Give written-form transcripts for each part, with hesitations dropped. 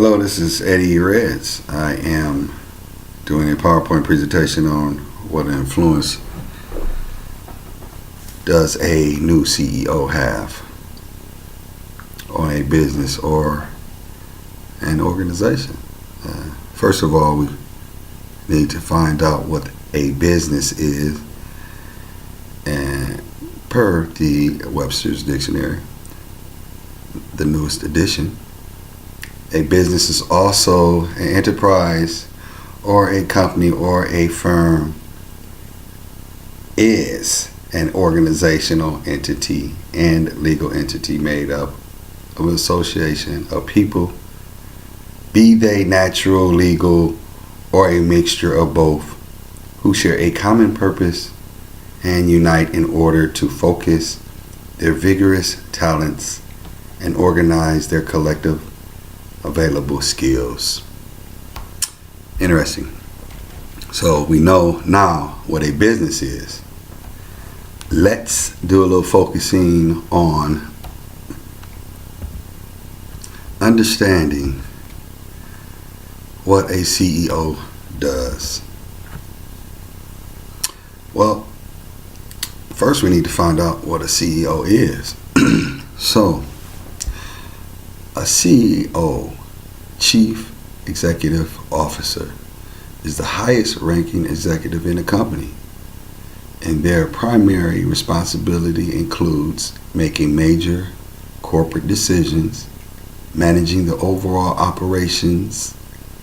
Hello, this is Eddie Reds. I am doing a PowerPoint presentation on what influence does a new CEO have on a business or an organization. First of all, we need to find out what a business is, and per the Webster's Dictionary, the newest edition, a business is also an enterprise or a company or a firm is an organizational entity and legal entity made up of an association of people, be they natural, legal, or a mixture of both, who share a common purpose and unite in order to focus their vigorous talents and organize their collective available skills. Interesting. So we know now what a business is. Let's do a little focusing on understanding what a CEO does. Well, first we need to find out what a CEO is. So, a CEO, Chief Executive Officer, is the highest ranking executive in a company, and their primary responsibility includes making major corporate decisions, managing the overall operations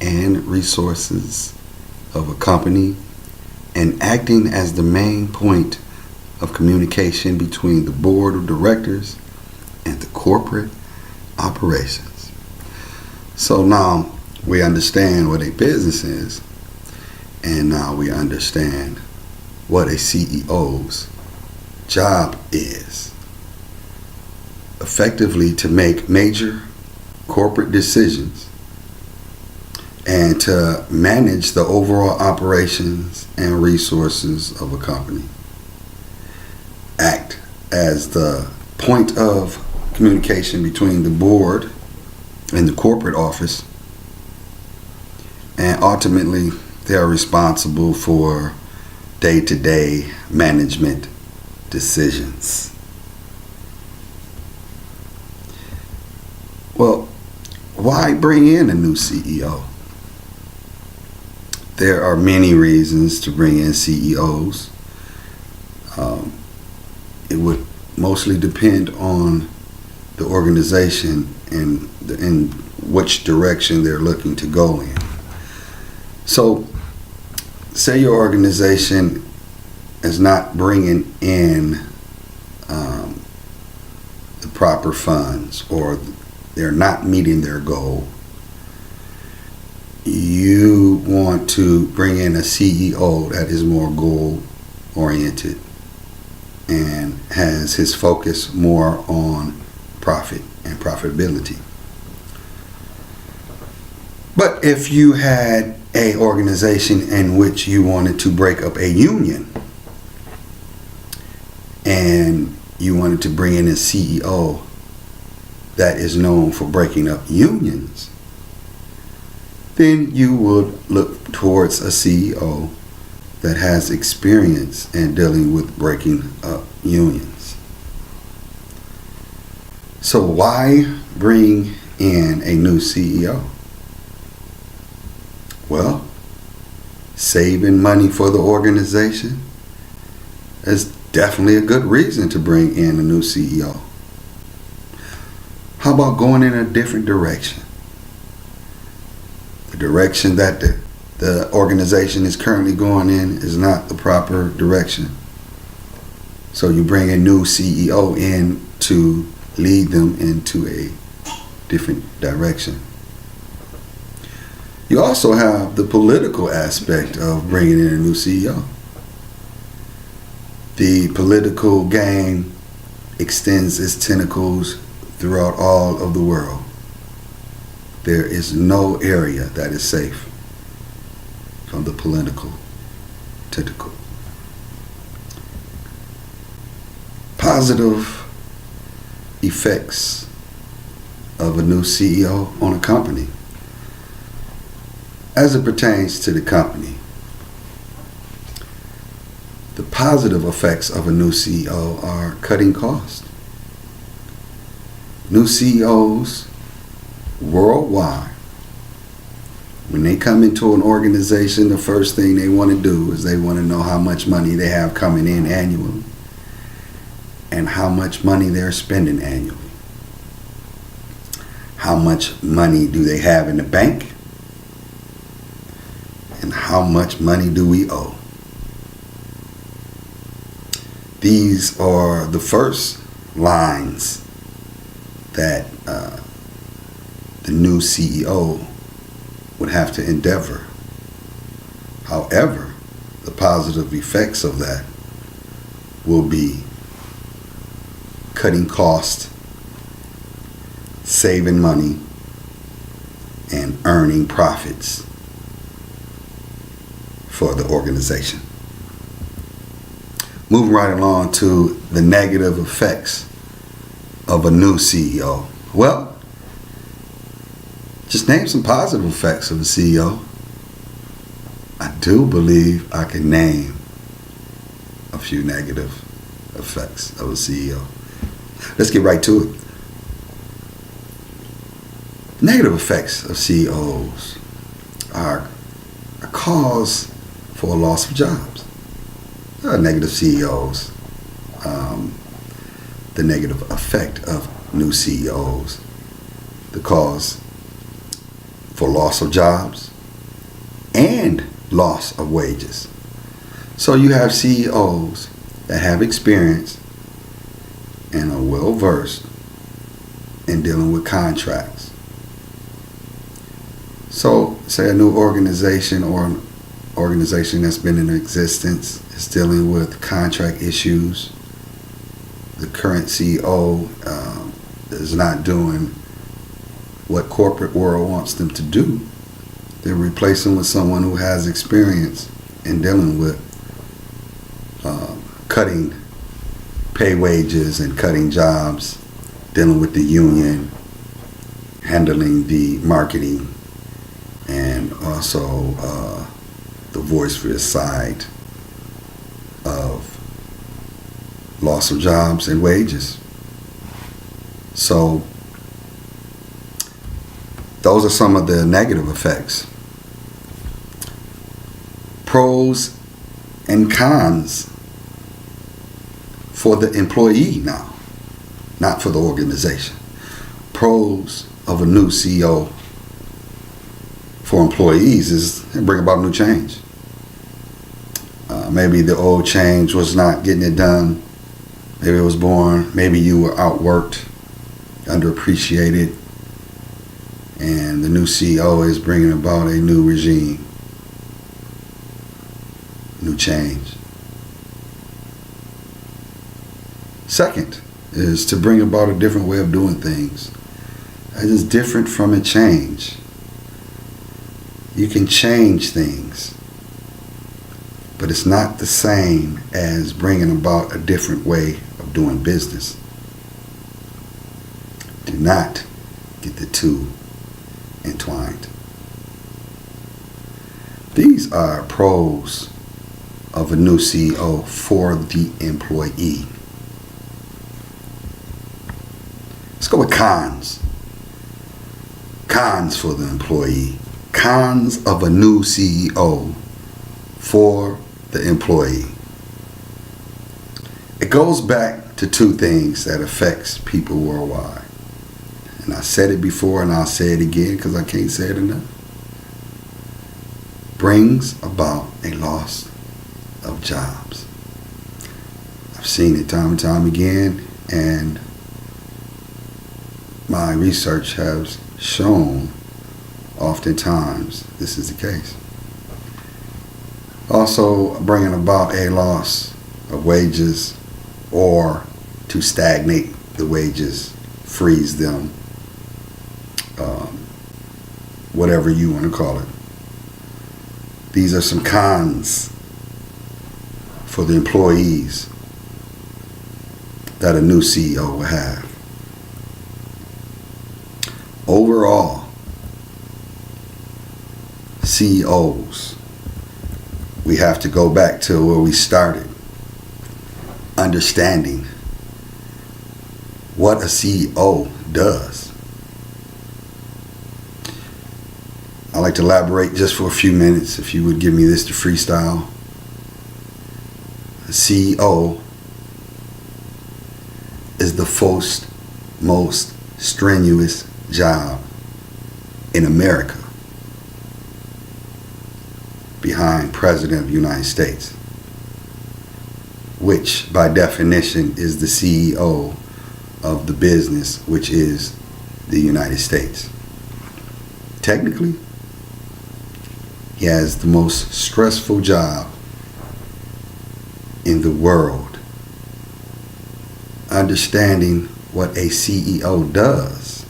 and resources of a company, and acting as the main point of communication between the board of directors and the corporate operations. So now we understand what a business is, and now we understand what a CEO's job is. Effectively, to make major corporate decisions and to manage the overall operations and resources of a company. Act as the point of communication between the board and the corporate office, and ultimately they are responsible for day-to-day management decisions. Well, why bring in a new CEO? There are many reasons to bring in CEOs. It would mostly depend on the organization and in which direction they're looking to go in. So, say your organization is not bringing in the proper funds, or they're not meeting their goal. You want to bring in a CEO that is more goal oriented and has his focus more on profit and profitability. But if you had an organization in which you wanted to break up a union and you wanted to bring in a CEO that is known for breaking up unions, then you would look towards a CEO that has experience in dealing with breaking up unions. So why bring in a new CEO? Well, saving money for the organization is definitely a good reason to bring in a new CEO. How about going in a different direction? The direction that the organization is currently going in is not the proper direction. So you bring a new CEO in to lead them into a different direction. You also have the political aspect of bringing in a new CEO. The political game extends its tentacles throughout all of the world. There is no area that is safe from the political tentacle. Positive effects of a new CEO on a company. as it pertains to the company, the positive effects of a new CEO are cutting costs. New CEOs worldwide, when they come into an organization, the first thing they want to do is they want to know how much money they have coming in annually and how much money they're spending annually. How much money do they have in the bank? And how much money do we owe? These are the first lines that the new CEO would have to endeavor. However, the positive effects of that will be cutting costs, saving money, and earning profits for the organization. Moving right along to the negative effects of a new CEO. Well, just name some positive effects of a CEO. I do believe I can name a few negative effects of a CEO. Let's get right to it. Negative effects of CEOs are a cause for a loss of jobs. There are negative CEOs. The negative effect of new CEOs, the cause for loss of jobs and loss of wages. So you have CEOs that have experience and are well versed in dealing with contracts. So say a new organization or an organization that's been in existence is dealing with contract issues. The current CEO is not doing what corporate world wants them to do. They're replacing with someone who has experience in dealing with cutting pay wages and cutting jobs, dealing with the union, handling the marketing, and also the voice for the side of loss of jobs and wages. So those are some of the negative effects. Pros and cons for the employee now, not for the organization. Pros of a new CEO for employees is bring about new change. Maybe the old change was not getting it done. Maybe it was boring. Maybe you were outworked, underappreciated, and the new CEO is bringing about a new regime, new change. Second is to bring about a different way of doing things. That is different from a change. You can change things, but it's not the same as bringing about a different way of doing business. Do not get the two entwined. These are pros of a new CEO for the employee. Let's go with cons. Cons for the employee. Cons of a new CEO for the employee. It goes back to two things that affects people worldwide. And I said it before and I'll say it again because I can't say it enough. Brings about a loss of jobs. I've seen it time and time again, and my research has shown oftentimes this is the case. Also bringing about a loss of wages, or to stagnate the wages, freeze them, whatever you want to call it. These are some cons for the employees that a new CEO will have. Overall, CEOs, we have to go back to where we started, understanding what a CEO does. I'd like to elaborate just for a few minutes, if you would give me this to freestyle. A CEO is the first most strenuous job in America, behind President of the United States, which by definition is the CEO of the business, which is the United States. Technically, he has the most stressful job in the world. Understanding what a CEO does,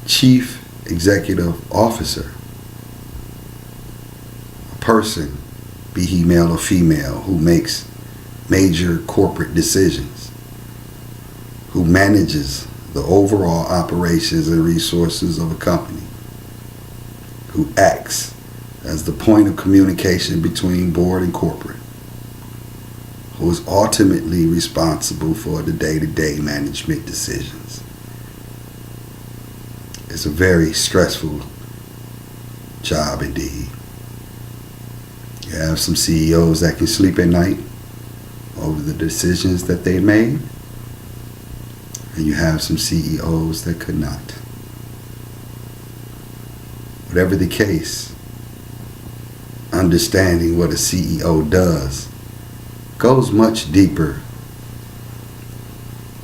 Chief Executive Officer, a person, be he male or female, who makes major corporate decisions, who manages the overall operations and resources of a company, who acts as the point of communication between board and corporate, who is ultimately responsible for the day-to-day management decisions. It's a very stressful job indeed. You have some CEOs that can sleep at night over the decisions that they made, and you have some CEOs that could not. Whatever the case, understanding what a CEO does goes much deeper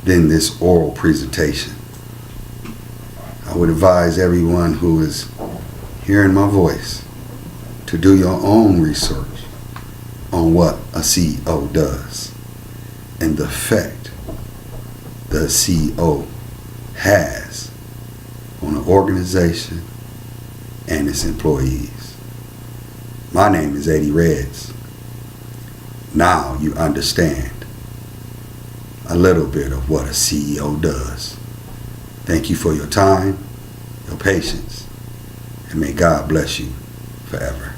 than this oral presentation. I would advise everyone who is hearing my voice to do your own research on what a CEO does and the effect the CEO has on an organization and its employees. My name is Eddie Reds. Now you understand a little bit of what a CEO does. Thank you for your time, your patience, and may God bless you forever.